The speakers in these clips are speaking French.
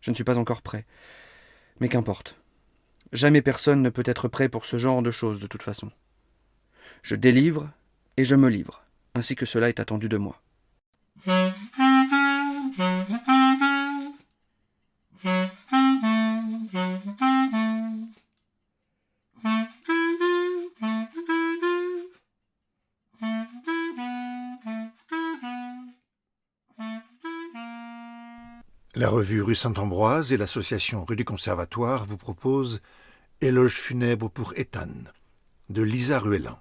Je ne suis pas encore prêt. Mais qu'importe. Jamais personne ne peut être prêt pour ce genre de choses de toute façon. Je délivre et je me livre, ainsi que cela est attendu de moi. La revue Rue Saint-Ambroise et l'association Rue du Conservatoire vous proposent Éloge funèbre pour Ethan de Lisa Ruellin,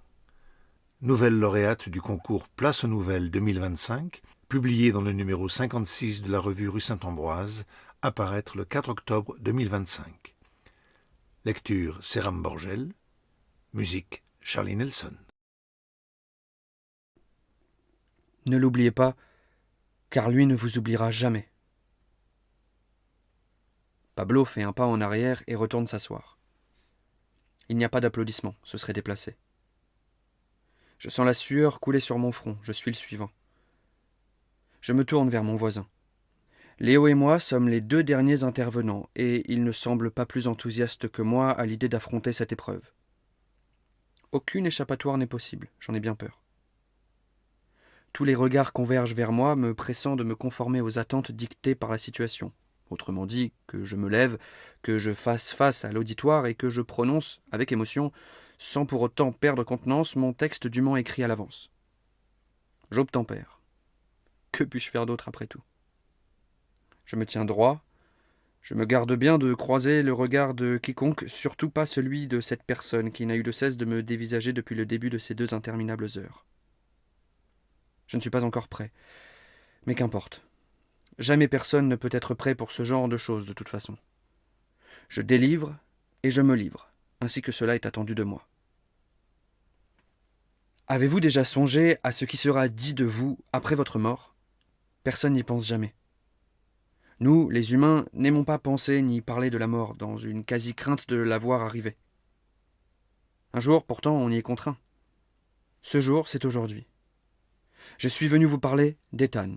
nouvelle lauréate du concours Place aux Nouvelles 2025, publiée dans le numéro 56 de la revue Rue Saint-Ambroise, à paraître le 4 octobre 2025. Lecture Seram Borgel, musique Charlie Nelson. Ne l'oubliez pas, car lui ne vous oubliera jamais. Pablo fait un pas en arrière et retourne s'asseoir. Il n'y a pas d'applaudissements, ce serait déplacé. Je sens la sueur couler sur mon front, je suis le suivant. Je me tourne vers mon voisin. Léo et moi sommes les deux derniers intervenants, et il ne semble pas plus enthousiaste que moi à l'idée d'affronter cette épreuve. Aucune échappatoire n'est possible, j'en ai bien peur. Tous les regards convergent vers moi, me pressant de me conformer aux attentes dictées par la situation. Autrement dit, que je me lève, que je fasse face à l'auditoire et que je prononce, avec émotion, sans pour autant perdre contenance, mon texte dûment écrit à l'avance. J'obtempère. Que puis-je faire d'autre après tout ? Je me tiens droit, je me garde bien de croiser le regard de quiconque, surtout pas celui de cette personne qui n'a eu de cesse de me dévisager depuis le début de ces 2 interminables heures. Je ne suis pas encore prêt, mais qu'importe. Jamais personne ne peut être prêt pour ce genre de choses de toute façon. Je délivre et je me livre, ainsi que cela est attendu de moi. Avez-vous déjà songé à ce qui sera dit de vous après votre mort ? Personne n'y pense jamais. Nous, les humains, n'aimons pas penser ni parler de la mort, dans une quasi-crainte de la voir arriver. Un jour, pourtant, on y est contraint. Ce jour, c'est aujourd'hui. Je suis venu vous parler d'Ethan.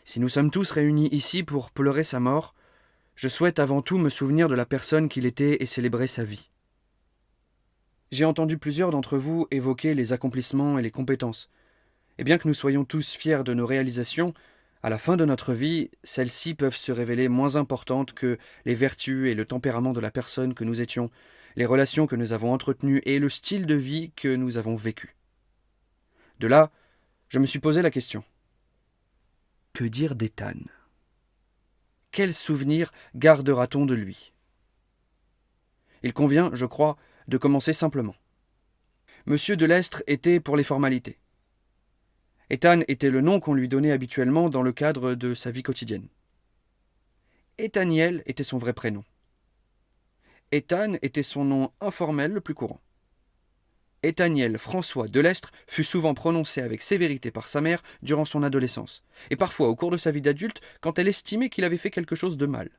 Si nous sommes tous réunis ici pour pleurer sa mort, je souhaite avant tout me souvenir de la personne qu'il était et célébrer sa vie. J'ai entendu plusieurs d'entre vous évoquer les accomplissements et les compétences. Et bien que nous soyons tous fiers de nos réalisations, à la fin de notre vie, celles-ci peuvent se révéler moins importantes que les vertus et le tempérament de la personne que nous étions, les relations que nous avons entretenues et le style de vie que nous avons vécu. De là, je me suis posé la question. Que dire d'Ethan ? Quel souvenir gardera-t-on de lui ? Il convient, je crois, de commencer simplement. Monsieur de Lestre était pour les formalités. Ethan était le nom qu'on lui donnait habituellement dans le cadre de sa vie quotidienne. Ethaniel était son vrai prénom. Ethan était son nom informel le plus courant. Ethaniel François de Lestre fut souvent prononcé avec sévérité par sa mère durant son adolescence, et parfois au cours de sa vie d'adulte quand elle estimait qu'il avait fait quelque chose de mal.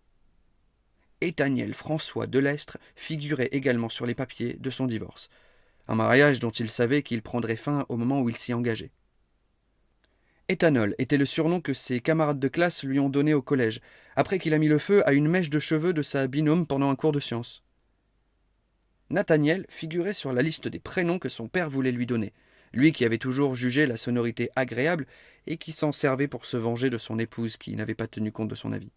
Ethaniel François de Lestre figurait également sur les papiers de son divorce, un mariage dont il savait qu'il prendrait fin au moment où il s'y engageait. Ethanol était le surnom que ses camarades de classe lui ont donné au collège, après qu'il a mis le feu à une mèche de cheveux de sa binôme pendant un cours de sciences. Nathaniel figurait sur la liste des prénoms que son père voulait lui donner, lui qui avait toujours jugé la sonorité agréable et qui s'en servait pour se venger de son épouse qui n'avait pas tenu compte de son avis.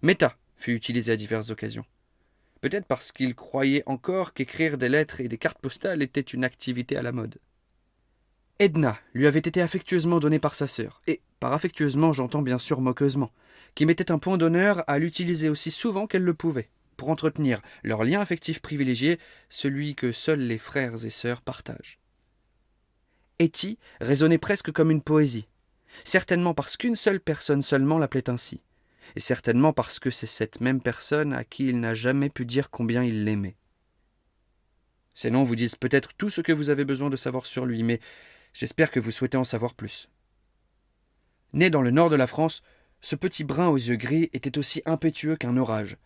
Meta fut utilisé à diverses occasions. Peut-être parce qu'il croyait encore qu'écrire des lettres et des cartes postales était une activité à la mode. Edna lui avait été affectueusement donnée par sa sœur, et par affectueusement j'entends bien sûr moqueusement, qui mettait un point d'honneur à l'utiliser aussi souvent qu'elle le pouvait, pour entretenir leur lien affectif privilégié, celui que seuls les frères et sœurs partagent. Etty résonnait presque comme une poésie, certainement parce qu'une seule personne seulement l'appelait ainsi, et certainement parce que c'est cette même personne à qui il n'a jamais pu dire combien il l'aimait. Ces noms vous disent peut-être tout ce que vous avez besoin de savoir sur lui, mais j'espère que vous souhaitez en savoir plus. Né dans le nord de la France, ce petit brun aux yeux gris était aussi impétueux qu'un orage.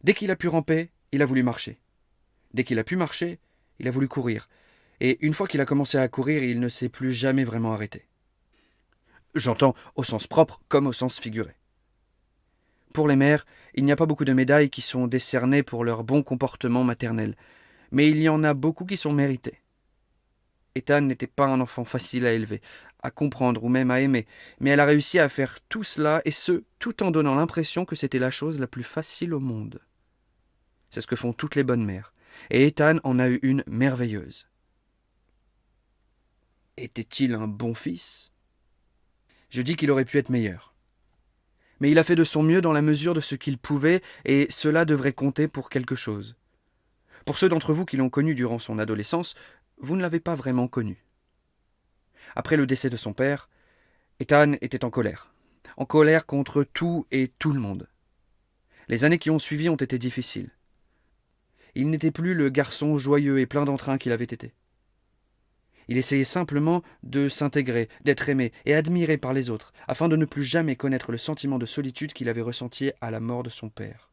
Dès qu'il a pu ramper, il a voulu marcher. Dès qu'il a pu marcher, il a voulu courir. Et une fois qu'il a commencé à courir, il ne s'est plus jamais vraiment arrêté. J'entends au sens propre comme au sens figuré. Pour les mères, il n'y a pas beaucoup de médailles qui sont décernées pour leur bon comportement maternel, mais il y en a beaucoup qui sont méritées. Ethan n'était pas un enfant facile à élever, à comprendre ou même à aimer, mais elle a réussi à faire tout cela, et ce, tout en donnant l'impression que c'était la chose la plus facile au monde. C'est ce que font toutes les bonnes mères, et Ethan en a eu une merveilleuse. Était-il un bon fils ? Je dis qu'il aurait pu être meilleur. Mais il a fait de son mieux dans la mesure de ce qu'il pouvait, et cela devrait compter pour quelque chose. Pour ceux d'entre vous qui l'ont connu durant son adolescence, vous ne l'avez pas vraiment connu. Après le décès de son père, Ethan était en colère contre tout et tout le monde. Les années qui ont suivi ont été difficiles. Il n'était plus le garçon joyeux et plein d'entrain qu'il avait été. Il essayait simplement de s'intégrer, d'être aimé et admiré par les autres, afin de ne plus jamais connaître le sentiment de solitude qu'il avait ressenti à la mort de son père.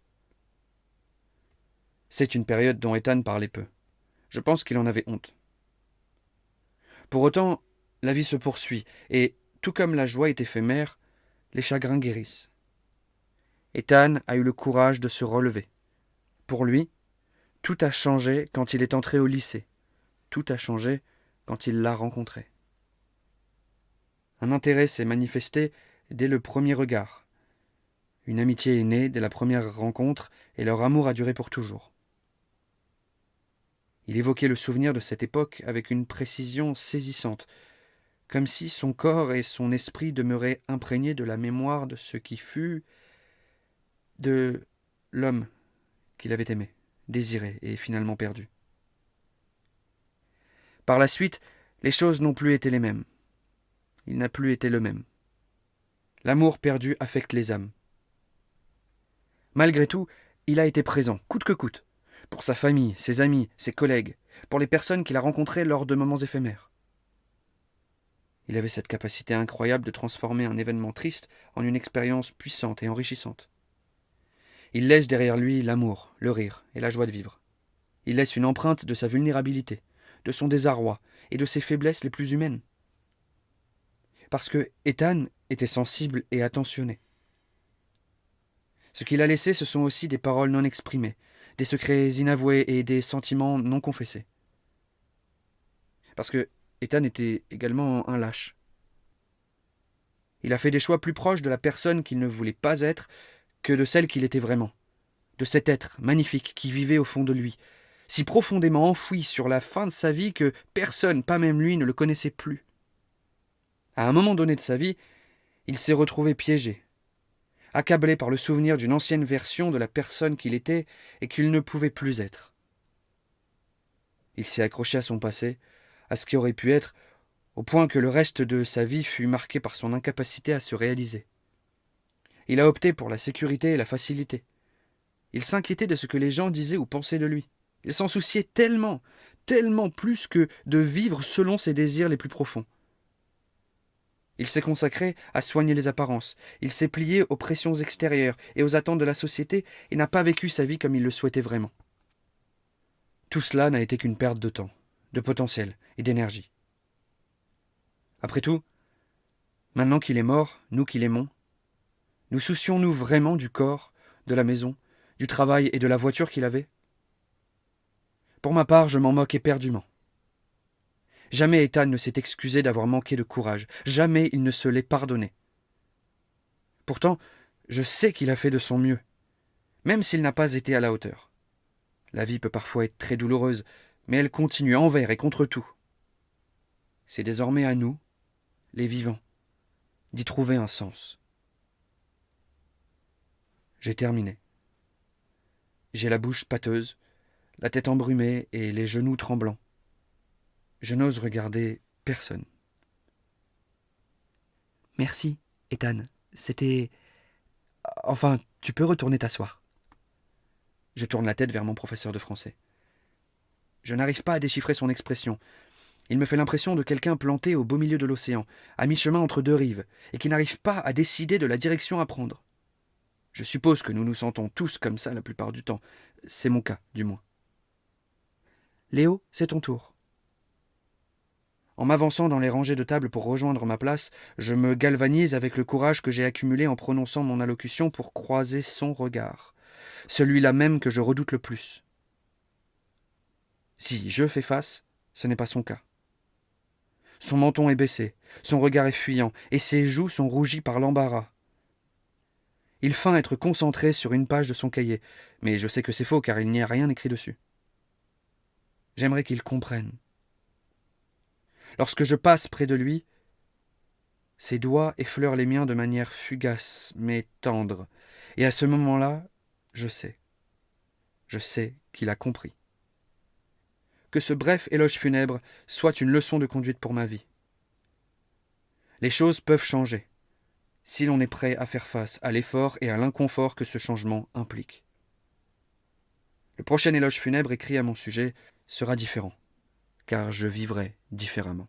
C'est une période dont Ethan parlait peu. Je pense qu'il en avait honte. Pour autant, la vie se poursuit, et, tout comme la joie est éphémère, les chagrins guérissent. Ethan a eu le courage de se relever. Pour lui, tout a changé quand il est entré au lycée. Tout a changé quand il l'a rencontrée. Un intérêt s'est manifesté dès le premier regard. Une amitié est née dès la première rencontre et leur amour a duré pour toujours. Il évoquait le souvenir de cette époque avec une précision saisissante, comme si son corps et son esprit demeuraient imprégnés de la mémoire de ce qui fut, de l'homme qu'il avait aimé, désiré et finalement perdu. Par la suite, les choses n'ont plus été les mêmes. Il n'a plus été le même. L'amour perdu affecte les âmes. Malgré tout, il a été présent, coûte que coûte, pour sa famille, ses amis, ses collègues, pour les personnes qu'il a rencontrées lors de moments éphémères. Il avait cette capacité incroyable de transformer un événement triste en une expérience puissante et enrichissante. Il laisse derrière lui l'amour, le rire et la joie de vivre. Il laisse une empreinte de sa vulnérabilité, de son désarroi et de ses faiblesses les plus humaines. Parce que Ethan était sensible et attentionné. Ce qu'il a laissé, ce sont aussi des paroles non exprimées, des secrets inavoués et des sentiments non confessés. Parce que Ethan était également un lâche. Il a fait des choix plus proches de la personne qu'il ne voulait pas être que de celle qu'il était vraiment, de cet être magnifique qui vivait au fond de lui, si profondément enfoui sur la fin de sa vie que personne, pas même lui, ne le connaissait plus. À un moment donné de sa vie, il s'est retrouvé piégé, accablé par le souvenir d'une ancienne version de la personne qu'il était et qu'il ne pouvait plus être. Il s'est accroché à son passé, à ce qui aurait pu être, au point que le reste de sa vie fut marqué par son incapacité à se réaliser. Il a opté pour la sécurité et la facilité. Il s'inquiétait de ce que les gens disaient ou pensaient de lui. Il s'en souciait tellement, tellement plus que de vivre selon ses désirs les plus profonds. Il s'est consacré à soigner les apparences, il s'est plié aux pressions extérieures et aux attentes de la société et n'a pas vécu sa vie comme il le souhaitait vraiment. Tout cela n'a été qu'une perte de temps, de potentiel et d'énergie. Après tout, maintenant qu'il est mort, nous qui l'aimons, nous soucions-nous vraiment du corps, de la maison, du travail et de la voiture qu'il avait ? Pour ma part, je m'en moque éperdument. Jamais Ethan ne s'est excusé d'avoir manqué de courage. Jamais il ne se l'est pardonné. Pourtant, je sais qu'il a fait de son mieux, même s'il n'a pas été à la hauteur. La vie peut parfois être très douloureuse, mais elle continue envers et contre tout. C'est désormais à nous, les vivants, d'y trouver un sens. J'ai terminé. J'ai la bouche pâteuse, la tête embrumée et les genoux tremblants. Je n'ose regarder personne. Merci, Ethan. C'était... Enfin, tu peux retourner t'asseoir. Je tourne la tête vers mon professeur de français. Je n'arrive pas à déchiffrer son expression. Il me fait l'impression de quelqu'un planté au beau milieu de l'océan, à mi-chemin entre deux rives, et qui n'arrive pas à décider de la direction à prendre. Je suppose que nous nous sentons tous comme ça la plupart du temps. C'est mon cas, du moins. Léo, c'est ton tour. En m'avançant dans les rangées de tables pour rejoindre ma place, je me galvanise avec le courage que j'ai accumulé en prononçant mon allocution pour croiser son regard, celui-là même que je redoute le plus. Si je fais face, ce n'est pas son cas. Son menton est baissé, son regard est fuyant, et ses joues sont rougies par l'embarras. Il feint être concentré sur une page de son cahier, mais je sais que c'est faux car il n'y a rien écrit dessus. J'aimerais qu'il comprenne. Lorsque je passe près de lui, ses doigts effleurent les miens de manière fugace, mais tendre, et à ce moment-là, je sais qu'il a compris. Que ce bref éloge funèbre soit une leçon de conduite pour ma vie. Les choses peuvent changer, si l'on est prêt à faire face à l'effort et à l'inconfort que ce changement implique. Le prochain éloge funèbre écrit à mon sujet sera différent, car je vivrai différemment.